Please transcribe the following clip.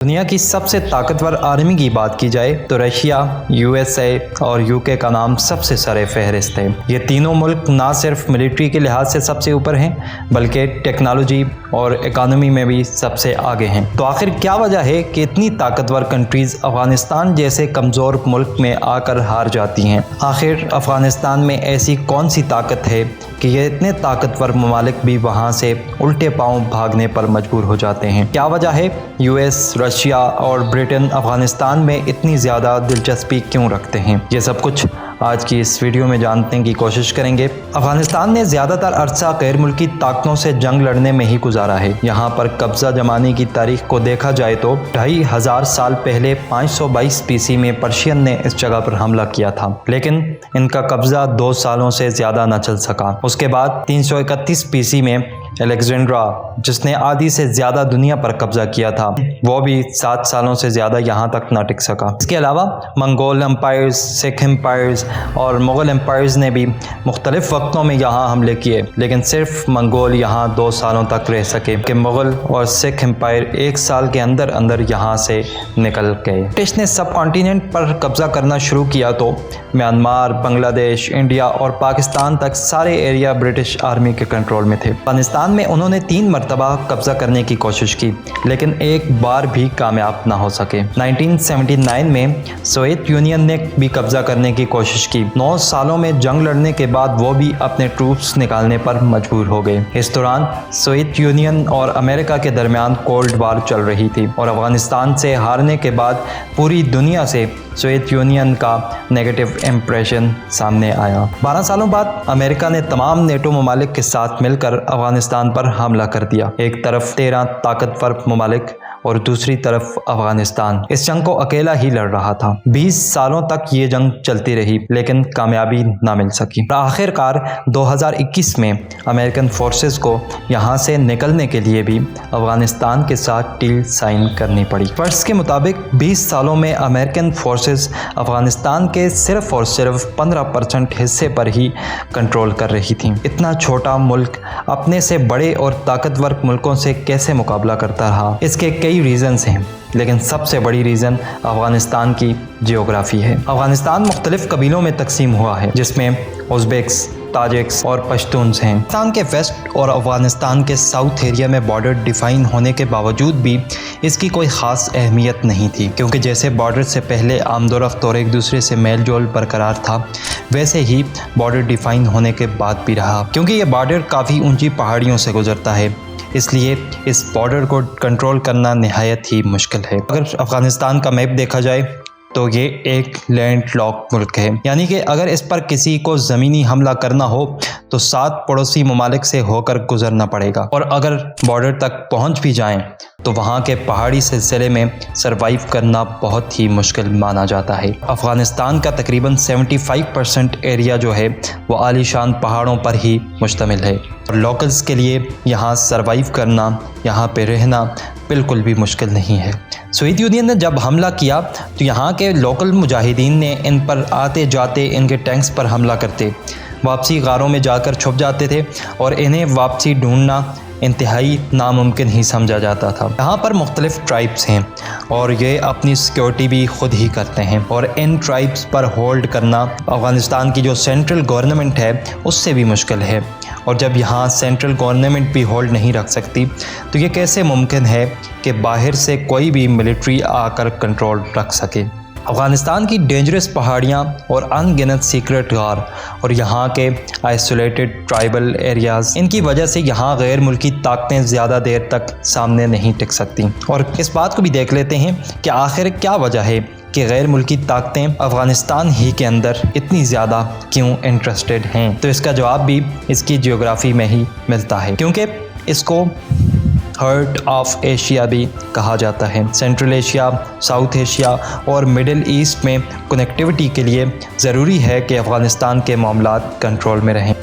دنیا کی سب سے طاقتور آرمی کی بات کی جائے تو رشیا، USA اور UK کا نام سب سے سر فہرست ہے۔ یہ تینوں ملک نہ صرف ملٹری کے لحاظ سے سب سے اوپر ہیں بلکہ ٹیکنالوجی اور اکانومی میں بھی سب سے آگے ہیں۔ تو آخر کیا وجہ ہے کہ اتنی طاقتور کنٹریز افغانستان جیسے کمزور ملک میں آ کر ہار جاتی ہیں؟ آخر افغانستان میں ایسی کون سی طاقت ہے کہ یہ اتنے طاقتور ممالک بھی وہاں سے الٹے پاؤں بھاگنے پر مجبور ہو جاتے ہیں؟ کیا وجہ ہے US، رشیا اور برٹن افغانستان میں اتنی زیادہ دلچسپی کیوں رکھتے ہیں؟ یہ سب کچھ آج کی اس ویڈیو میں جاننے کی کوشش کریں گے۔ افغانستان نے زیادہ تر عرصہ غیر ملکی طاقتوں سے جنگ لڑنے میں ہی گزارا ہے۔ یہاں پر قبضہ جمانے کی تاریخ کو دیکھا جائے تو 2500 سال پہلے 522 BC میں پرشین نے اس جگہ پر حملہ کیا تھا، لیکن ان کا قبضہ 2 سالوں سے زیادہ نہ چل سکا۔ اس کے بعد 331 BC میں الیگزینڈرا، جس نے آدھی سے زیادہ دنیا پر قبضہ کیا تھا، وہ بھی 7 سالوں سے زیادہ یہاں تک نہ ٹک سکا۔ اس کے علاوہ منگول امپائرز، سکھ امپائرز اور مغل امپائرز نے بھی مختلف وقتوں میں یہاں حملے کیے، لیکن صرف منگول یہاں 2 سالوں تک رہ سکے کہ مغل اور سکھ امپائر 1 سال کے اندر اندر یہاں سے نکل گئے۔ برٹش نے سب کانٹیننٹ پر قبضہ کرنا شروع کیا تو میانمار، بنگلہ دیش، انڈیا اور پاکستان تک سارے ایریا برٹش آرمی کے کنٹرول میں تھے۔ افغانستان میں انہوں نے 3 مرتبہ قبضہ کرنے کی کوشش کی، لیکن ایک بار بھی کامیاب نہ ہو سکے۔ 1979 میں سوویت یونین نے بھی قبضہ کرنے کی کوشش کی۔ 9 سالوں میں جنگ لڑنے کے بعد وہ بھی اپنے ٹروپس نکالنے پر مجبور ہو گئے۔ اس دوران سوویت یونین اور امریکہ کے درمیان کولڈ وار چل رہی تھی اور افغانستان سے ہارنے کے بعد پوری دنیا سے سوویت یونین کا نیگیٹو امپریشن سامنے آیا۔ 12 سالوں بعد امریکہ نے تمام نیٹو ممالک کے ساتھ مل کر افغانستان پر حملہ کر دیا۔ ایک طرف 13 طاقتور ممالک اور دوسری طرف افغانستان اس جنگ کو اکیلا ہی لڑ رہا تھا۔ 20 سالوں تک یہ جنگ چلتی رہی لیکن کامیابی نہ مل سکی۔ آخر کار 2021 میں امریکن فورسز کو یہاں سے نکلنے کے لیے بھی افغانستان کے ساتھ ڈیل سائن کرنی پڑی۔ فرض کے مطابق 20 سالوں میں امریکن فورسز افغانستان کے صرف اور صرف 15% حصے پر ہی کنٹرول کر رہی تھیں۔ اتنا چھوٹا ملک اپنے سے بڑے اور طاقتور ملکوں سے کیسے مقابلہ کرتا رہا؟ اس کے کئی ریزنز ہیں، لیکن سب سے بڑی ریزن افغانستان کی جیوگرافی ہے۔ افغانستان مختلف قبیلوں میں تقسیم ہوا ہے، جس میں ازبیکس، تاجکس اور پشتونز ہیں۔ پاکستان کے ویسٹ اور افغانستان کے ساؤتھ ایریا میں بارڈر ڈیفائن ہونے کے باوجود بھی اس کی کوئی خاص اہمیت نہیں تھی، کیونکہ جیسے بارڈر سے پہلے آمد و رفت اور ایک دوسرے سے میل جول برقرار تھا، ویسے ہی بارڈر ڈیفائن ہونے کے بعد بھی رہا۔ کیونکہ یہ بارڈر کافی اونچی پہاڑیوں سے گزرتا ہے، اس لیے اس بارڈر کو کنٹرول کرنا نہایت ہی مشکل ہے۔ اگر افغانستان کا میپ دیکھا جائے تو یہ ایک لینڈ لاک ملک ہے، یعنی کہ اگر اس پر کسی کو زمینی حملہ کرنا ہو تو 7 پڑوسی ممالک سے ہو کر گزرنا پڑے گا، اور اگر بارڈر تک پہنچ بھی جائیں تو وہاں کے پہاڑی سلسلے میں سروائیو کرنا بہت ہی مشکل مانا جاتا ہے۔ افغانستان کا تقریباً 75% ایریا جو ہے وہ عالی شان پہاڑوں پر ہی مشتمل ہے، اور لوکلز کے لیے یہاں سروائیو کرنا، یہاں پہ رہنا بالکل بھی مشکل نہیں ہے۔ سوویت یونین نے جب حملہ کیا تو یہاں کے لوکل مجاہدین نے ان پر آتے جاتے ان کے ٹینکس پر حملہ کرتے، واپسی غاروں میں جا کر چھپ جاتے تھے اور انہیں واپسی ڈھونڈنا انتہائی ناممکن ہی سمجھا جاتا تھا۔ یہاں پر مختلف ٹرائبس ہیں اور یہ اپنی سیکیورٹی بھی خود ہی کرتے ہیں، اور ان ٹرائبس پر ہولڈ کرنا افغانستان کی جو سینٹرل گورنمنٹ ہے اس سے بھی مشکل ہے، اور جب یہاں سینٹرل گورنمنٹ بھی ہولڈ نہیں رکھ سکتی تو یہ کیسے ممکن ہے کہ باہر سے کوئی بھی ملٹری آ کر کنٹرول رکھ سکے؟ افغانستان کی ڈینجرس پہاڑیاں اور ان گنت سیکرٹ غار اور یہاں کے آئسولیٹڈ ٹرائبل ایریاز، ان کی وجہ سے یہاں غیر ملکی طاقتیں زیادہ دیر تک سامنے نہیں ٹک سکتی۔ اور اس بات کو بھی دیکھ لیتے ہیں کہ آخر کیا وجہ ہے کہ غیر ملکی طاقتیں افغانستان ہی کے اندر اتنی زیادہ کیوں انٹرسٹڈ ہیں؟ تو اس کا جواب بھی اس کی جیوگرافی میں ہی ملتا ہے، کیونکہ اس کو ہارٹ آف ایشیا بھی کہا جاتا ہے۔ سینٹرل ایشیا، ساؤتھ ایشیا اور مڈل ایسٹ میں کنیکٹیوٹی کے لیے ضروری ہے کہ افغانستان کے معاملات کنٹرول میں رہیں۔